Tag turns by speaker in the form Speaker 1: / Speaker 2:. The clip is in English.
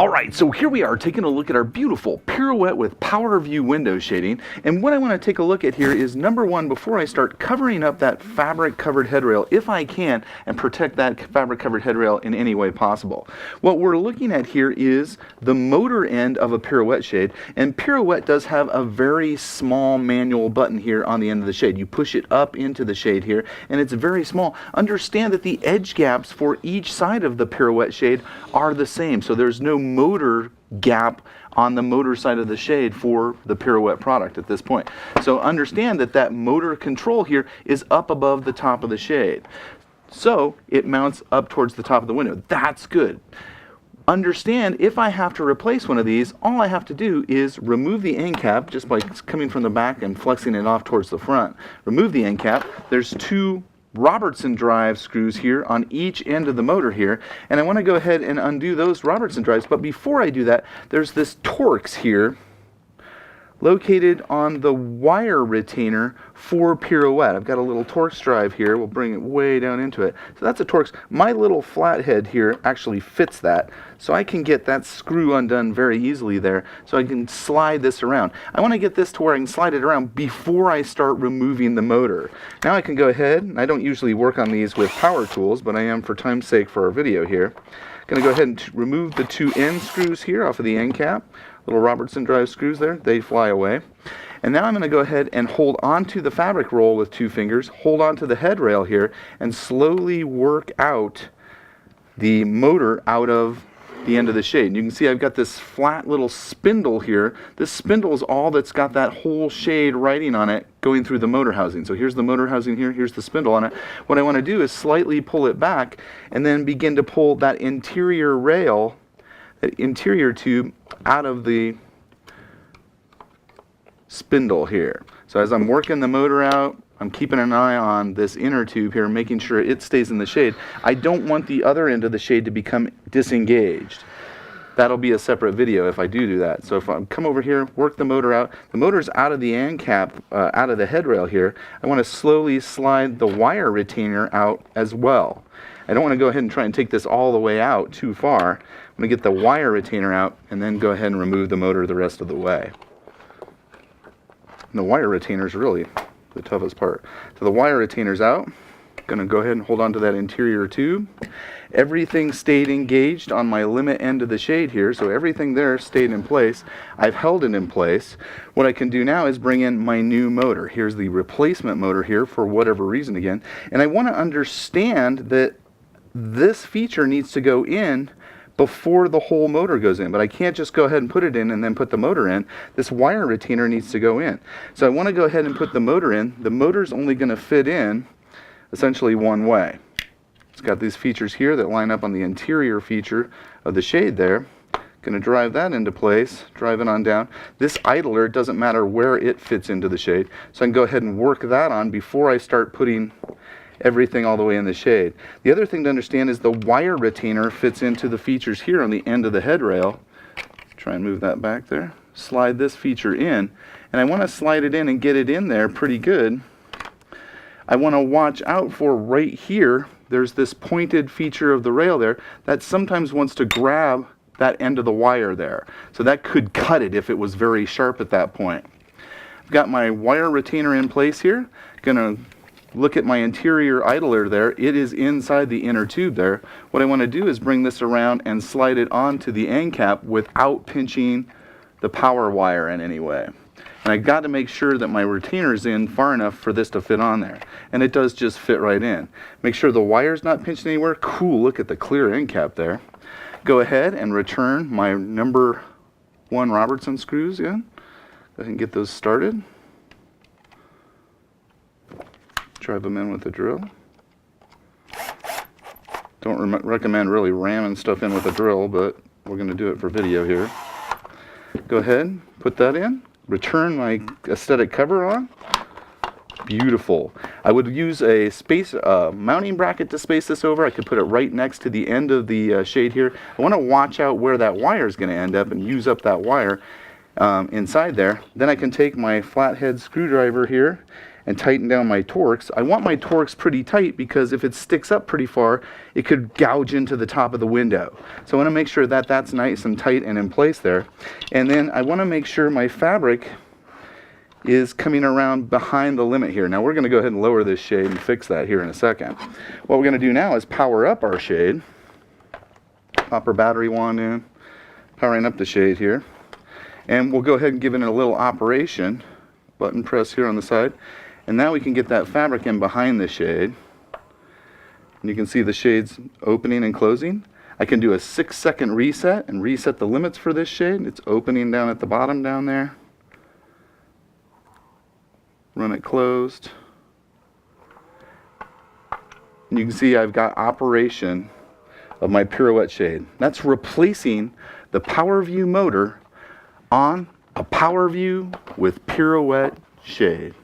Speaker 1: Alright, so here we are taking a look at our beautiful Pirouette with PowerView window shading. And what I want to take a look at here is, number one, before I start covering up that fabric covered headrail, if I can, and protect that fabric covered headrail in any way possible. What we're looking at here is the motor end of a Pirouette shade, and Pirouette does have a very small manual button here on the end of the shade. You push it up into the shade here, and it's very small. Understand that the edge gaps for each side of the Pirouette shade are the same, so there's no motor gap on the motor side of the shade for the Pirouette product at this point. So understand that that motor control here is up above the top of the shade. So it mounts up towards the top of the window. That's good. Understand, if I have to replace one of these, all I have to do is remove the end cap just by coming from the back and flexing it off towards the front. Remove the end cap. There's two Robertson drive screws here on each end of the motor here, and I want to go ahead and undo those Robertson drives. But before I do that, there's this Torx here located on the wire retainer for Pirouette. I've got a little Torx drive here. We'll bring it way down into it. So that's a Torx. My little flathead here actually fits that, so I can get that screw undone very easily there, so I can slide this around. I want to get this to where I can slide it around before I start removing the motor. Now I can go ahead, I don't usually work on these with power tools, but I am for time's sake for our video here. I'm going to go ahead and remove the two end screws here off of the end cap. Little Robertson drive screws there, they fly away. And now I'm going to go ahead and hold onto the fabric roll with two fingers, hold onto the headrail here, and slowly work out the motor out of the end of the shade. And you can see I've got this flat little spindle here. This spindle is all that's got that whole shade writing on it going through the motor housing. So here's the motor housing here, here's the spindle on it. What I want to do is slightly pull it back and then begin to pull that interior rail, that interior tube, out of the spindle here. So as I'm working the motor out, I'm keeping an eye on this inner tube here, making sure it stays in the shade. I don't want the other end of the shade to become disengaged. That'll be a separate video if I do that. So if I come over here, work the motor out, the motor's out of the end cap, out of the headrail here. I want to slowly slide the wire retainer out as well. I don't want to go ahead and try and take this all the way out too far. I'm going to get the wire retainer out and then go ahead and remove the motor the rest of the way. And the wire retainer is really the toughest part. So the wire retainer's out. I'm going to go ahead and hold on to that interior tube. Everything stayed engaged on my limit end of the shade here, so everything there stayed in place. I've held it in place. What I can do now is bring in my new motor. Here's the replacement motor here for whatever reason again. And I want to understand that this feature needs to go in before the whole motor goes in, but I can't just go ahead and put it in and then put the motor in. This wire retainer needs to go in. So I want to go ahead and put the motor in. The motor's only going to fit in essentially one way. It's got these features here that line up on the interior feature of the shade there. Going to drive that into place, drive it on down. This idler, it doesn't matter where it fits into the shade, so I can go ahead and work that on before I start putting everything all the way in the shade. The other thing to understand is the wire retainer fits into the features here on the end of the headrail. Try and move that back there. Slide this feature in, and I want to slide it in and get it in there pretty good. I want to watch out for right here, there's this pointed feature of the rail there that sometimes wants to grab that end of the wire there. So that could cut it if it was very sharp at that point. I've got my wire retainer in place here. Gonna look at my interior idler there. It is inside the inner tube there. What I want to do is bring this around and slide it onto the end cap without pinching the power wire in any way. And I got to make sure that my retainer is in far enough for this to fit on there. And it does just fit right in. Make sure the wire's not pinched anywhere. Cool, look at the clear end cap there. Go ahead and return my number 1 Robertson screws in. Go ahead and get those started. Drive them in with the drill. Don't recommend really ramming stuff in with a drill, but we're going to do it for video here. Go ahead, put that in. Return my aesthetic cover on. Beautiful. I would use a mounting bracket to space this over. I could put it right next to the end of the shade here. I want to watch out where that wire is going to end up and use up that wire inside there. Then I can take my flathead screwdriver here and tighten down my Torx. I want my Torx pretty tight because if it sticks up pretty far, it could gouge into the top of the window. So I want to make sure that that's nice and tight and in place there. And then I want to make sure my fabric is coming around behind the limit here. Now we're going to go ahead and lower this shade and fix that here in a second. What we're going to do now is power up our shade. Pop our battery wand in, powering up the shade here. And we'll go ahead and give it a little operation. Button press here on the side. And now we can get that fabric in behind the shade. And you can see the shades opening and closing. I can do a 6-second reset and reset the limits for this shade. It's opening down at the bottom down there. Run it closed. And you can see I've got operation of my Pirouette shade. That's replacing the PowerView motor on a PowerView with Pirouette shade.